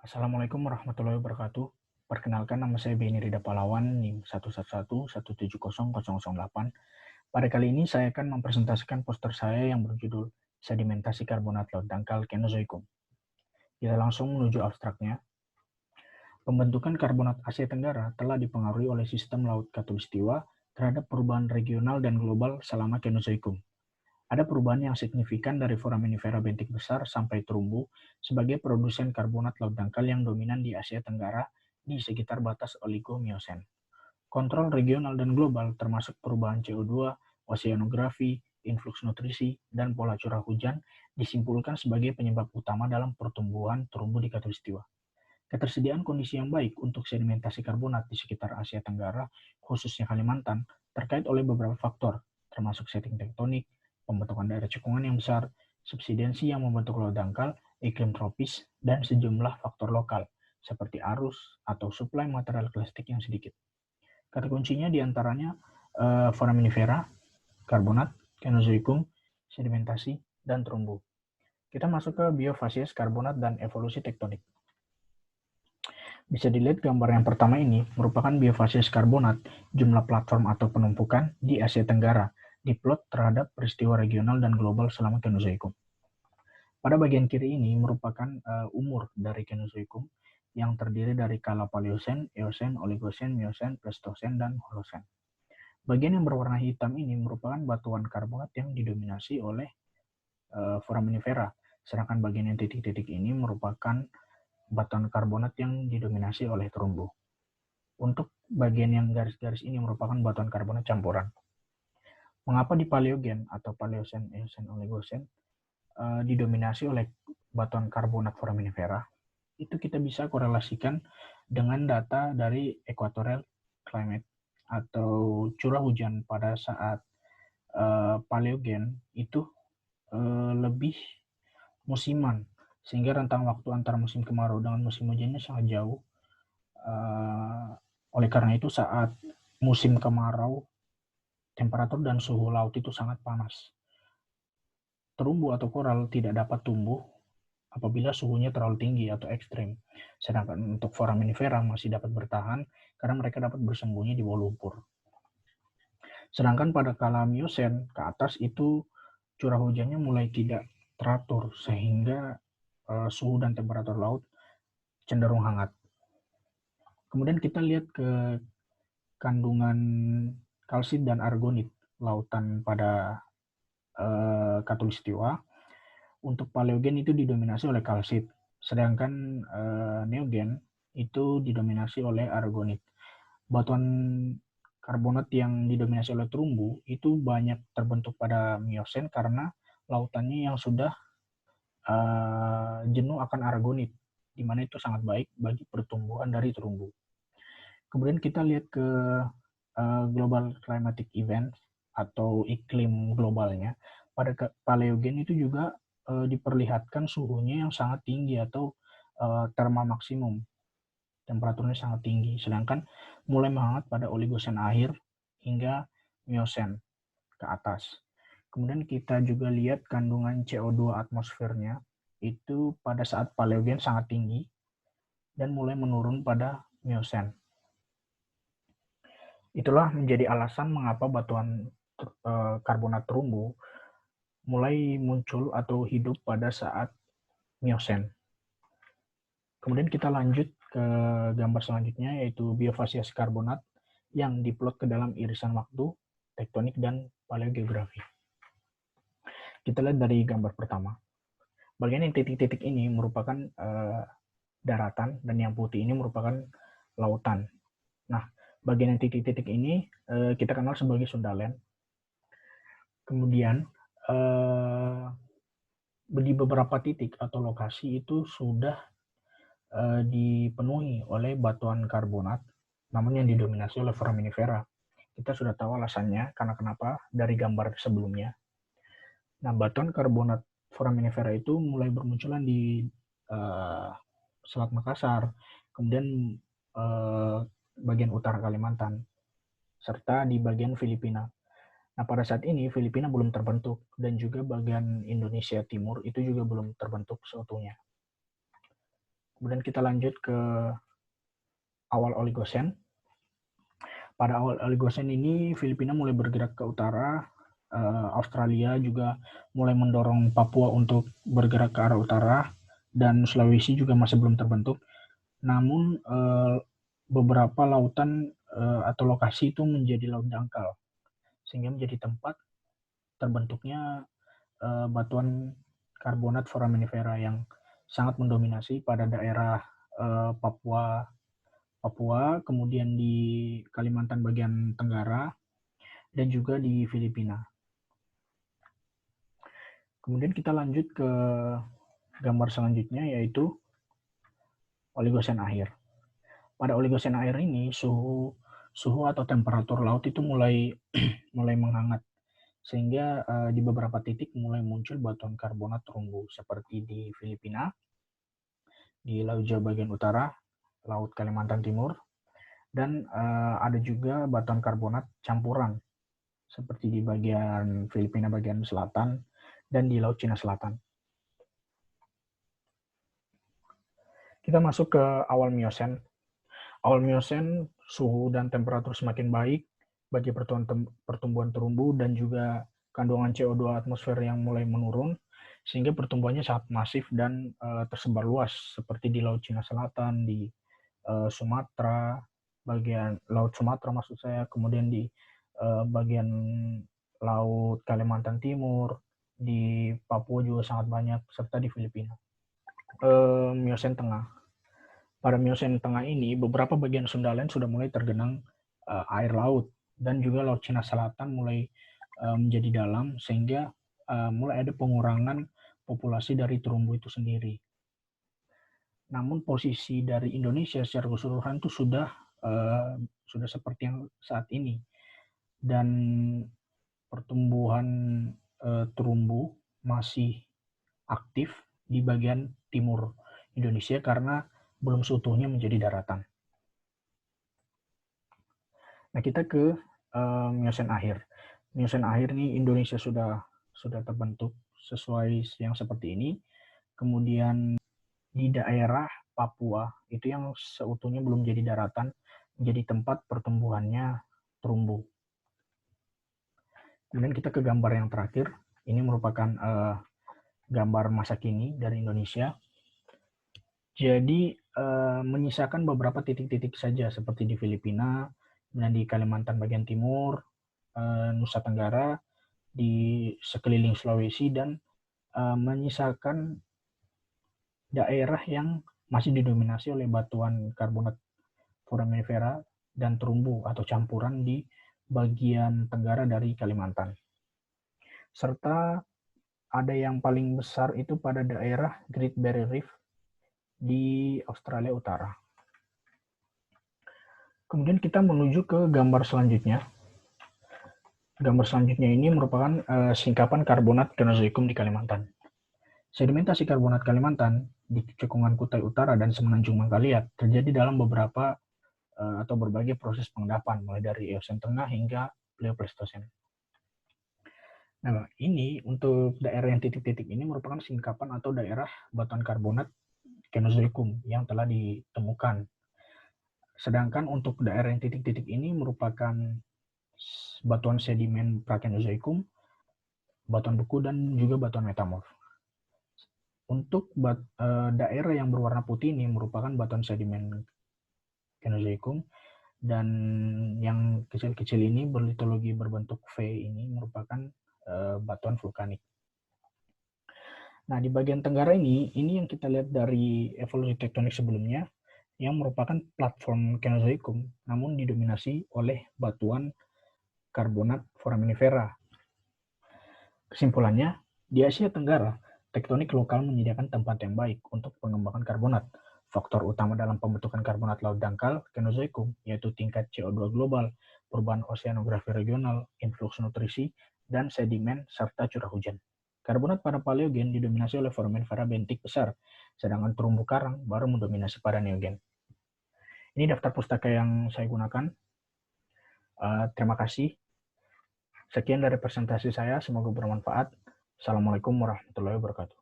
Assalamualaikum warahmatullahi wabarakatuh. Perkenalkan, nama saya Beni Rida Palawan, NIM 111170008. Pada kali ini saya akan mempresentasikan poster saya yang berjudul Sedimentasi Karbonat Laut Dangkal Kenozoikum. Kita langsung menuju abstraknya. Pembentukan karbonat Asia Tenggara telah dipengaruhi oleh sistem laut khatulistiwa terhadap perubahan regional dan global selama Kenozoikum. Ada perubahan yang signifikan dari foraminifera bentik besar sampai terumbu sebagai produsen karbonat laut dangkal yang dominan di Asia Tenggara di sekitar batas Oligomiosen. Kontrol regional dan global termasuk perubahan CO2, oseanografi, influx nutrisi, dan pola curah hujan disimpulkan sebagai penyebab utama dalam pertumbuhan terumbu di khatulistiwa. Ketersediaan kondisi yang baik untuk sedimentasi karbonat di sekitar Asia Tenggara, khususnya Kalimantan, terkait oleh beberapa faktor, termasuk setting tektonik, pembentukan daerah cekungan yang besar, subsidensi yang membentuk laut dangkal, iklim tropis, dan sejumlah faktor lokal, seperti arus atau suplai material plastik yang sedikit. Kata kuncinya diantaranya foraminifera, karbonat, kenozoikum, sedimentasi, dan terumbu. Kita masuk ke biofasies, karbonat, dan evolusi tektonik. Bisa dilihat gambar yang pertama ini merupakan biofasies karbonat, jumlah platform atau penumpukan di Asia Tenggara, diplot terhadap peristiwa regional dan global selama Kenozoikum. Pada bagian kiri ini merupakan umur dari Kenozoikum yang terdiri dari kala Paleosen, Eosen, Oligosen, Miosen, Pleistosen, dan Holosen. Bagian yang berwarna hitam ini merupakan batuan karbonat yang didominasi oleh foraminifera, sedangkan bagian yang titik-titik ini merupakan batuan karbonat yang didominasi oleh terumbu. Untuk bagian yang garis-garis ini merupakan batuan karbonat campuran. Mengapa di Paleogen atau Paleosen, Eosen, Oligosen didominasi oleh batuan karbonat foraminifera? Itu kita bisa korelasikan dengan data dari equatorial climate atau curah hujan pada saat Paleogen itu lebih musiman, sehingga rentang waktu antara musim kemarau dengan musim hujannya sangat jauh. Oleh karena itu saat musim kemarau, temperatur dan suhu laut itu sangat panas. Terumbu atau koral tidak dapat tumbuh apabila suhunya terlalu tinggi atau ekstrim. Sedangkan untuk foraminifera masih dapat bertahan karena mereka dapat bersembunyi di bawah lumpur. Sedangkan pada kala Miosen ke atas itu curah hujannya mulai tidak teratur sehingga suhu dan temperatur laut cenderung hangat. Kemudian kita lihat ke kandungan kalsit dan argonit lautan pada khatulistiwa. Untuk Paleogen itu didominasi oleh kalsit, sedangkan Neogen itu didominasi oleh argonit. Batuan karbonat yang didominasi oleh terumbu itu banyak terbentuk pada Miosen karena lautannya yang sudah jenuh akan argonit, di mana itu sangat baik bagi pertumbuhan dari terumbu. Kemudian kita lihat ke global climatic event atau iklim globalnya. Pada Paleogen itu juga diperlihatkan suhunya yang sangat tinggi atau thermal maksimum. Temperaturnya sangat tinggi. Sedangkan mulai menghangat pada Oligosen akhir hingga Miosen ke atas. Kemudian kita juga lihat kandungan CO2 atmosfernya itu pada saat Paleogen sangat tinggi dan mulai menurun pada Miosen. Itulah menjadi alasan mengapa batuan karbonat terumbu mulai muncul atau hidup pada saat Miosen. Kemudian kita lanjut ke gambar selanjutnya, yaitu biofasies karbonat yang diplot ke dalam irisan waktu, tektonik, dan paleogeografi. Kita lihat dari gambar pertama. Bagian yang titik-titik ini merupakan daratan dan yang putih ini merupakan lautan. Nah, bagian yang titik-titik ini kita kenal sebagai Sundaland. Kemudian di beberapa titik atau lokasi itu sudah dipenuhi oleh batuan karbonat, namun yang didominasi oleh foraminifera. Kita sudah tahu alasannya karena kenapa dari gambar sebelumnya. Nah, batuan karbonat foraminifera itu mulai bermunculan di Selat Makassar, kemudian bagian utara Kalimantan, serta di bagian Filipina. Nah, pada saat ini Filipina belum terbentuk dan juga bagian Indonesia Timur itu juga belum terbentuk seutuhnya. Kemudian kita lanjut ke awal Oligosen. Pada awal Oligosen ini, Filipina mulai bergerak ke utara, Australia juga mulai mendorong Papua untuk bergerak ke arah utara, dan Sulawesi juga masih belum terbentuk. Namun beberapa lautan atau lokasi itu menjadi laut dangkal, sehingga menjadi tempat terbentuknya batuan karbonat foraminifera yang sangat mendominasi pada daerah Papua, kemudian di Kalimantan bagian Tenggara, dan juga di Filipina. Kemudian kita lanjut ke gambar selanjutnya, yaitu Oligosen akhir. Pada Oligosen akhir ini, suhu atau temperatur laut itu mulai menghangat, sehingga di beberapa titik mulai muncul batuan karbonat terumbu, seperti di Filipina, di Laut Jawa bagian utara, Laut Kalimantan Timur, dan ada juga batuan karbonat campuran, seperti di bagian Filipina bagian selatan dan di Laut Cina Selatan. Kita masuk ke awal Miosen. Awal Miosen, suhu dan temperatur semakin baik bagi pertumbuhan terumbu dan juga kandungan CO2 atmosfer yang mulai menurun, sehingga pertumbuhannya sangat masif dan tersebar luas, seperti di Laut Cina Selatan, di Sumatera, bagian Laut Sumatera maksud saya, kemudian di bagian Laut Kalimantan Timur, di Papua juga sangat banyak, serta di Filipina. Miosen Tengah. Pada Miosen Tengah ini, beberapa bagian Sundaland sudah mulai tergenang air laut, dan juga Laut Cina Selatan mulai menjadi dalam, sehingga mulai ada pengurangan populasi dari terumbu itu sendiri. Namun posisi dari Indonesia secara keseluruhan itu sudah seperti yang saat ini, dan pertumbuhan terumbu masih aktif di bagian timur Indonesia karena belum seutuhnya menjadi daratan. Nah, kita ke Miosen akhir. Miosen akhir ini Indonesia sudah terbentuk sesuai yang seperti ini. Kemudian di daerah Papua itu yang seutuhnya belum jadi daratan, menjadi tempat pertumbuhannya terumbu. Kemudian kita ke gambar yang terakhir. Ini merupakan gambar masa kini dari Indonesia. Jadi menyisakan beberapa titik-titik saja, seperti di Filipina, dan di Kalimantan bagian timur, Nusa Tenggara, di sekeliling Sulawesi, dan menyisakan daerah yang masih didominasi oleh batuan karbonat foraminifera dan terumbu atau campuran di bagian tenggara dari Kalimantan. Serta ada yang paling besar itu pada daerah Great Barrier Reef di Australia Utara. Kemudian kita menuju ke gambar selanjutnya. Gambar selanjutnya ini merupakan singkapan karbonat Kenozoikum di Kalimantan. Sedimentasi karbonat Kalimantan di cekungan Kutai Utara dan Semenanjung Mangkaliat terjadi dalam beberapa atau berbagai proses pengendapan, mulai dari Eosen Tengah hingga Pleistocene. Nah, ini untuk daerah yang titik-titik ini merupakan singkapan atau daerah batuan karbonat Kenozoikum yang telah ditemukan. Sedangkan untuk daerah yang titik-titik ini merupakan batuan sedimen Prakenozoikum, batuan beku, dan juga batuan metamorf. Untuk daerah yang berwarna putih ini merupakan batuan sedimen Kenozoikum, dan yang kecil-kecil ini berlitologi berbentuk V ini merupakan batuan vulkanik. Nah, di bagian tenggara ini yang kita lihat dari evolusi tektonik sebelumnya, yang merupakan platform Kenozoikum, namun didominasi oleh batuan karbonat foraminifera. Kesimpulannya, di Asia Tenggara, tektonik lokal menyediakan tempat yang baik untuk pengembangan karbonat. Faktor utama dalam pembentukan karbonat laut dangkal Kenozoikum yaitu tingkat CO2 global, perubahan oseanografi regional, influx nutrisi, dan sedimen, serta curah hujan. Karbonat pada Paleogen didominasi oleh foraminifera bentik besar, sedangkan terumbu karang baru mendominasi pada Neogen. Ini daftar pustaka yang saya gunakan. Terima kasih. Sekian dari presentasi saya, semoga bermanfaat. Assalamualaikum warahmatullahi wabarakatuh.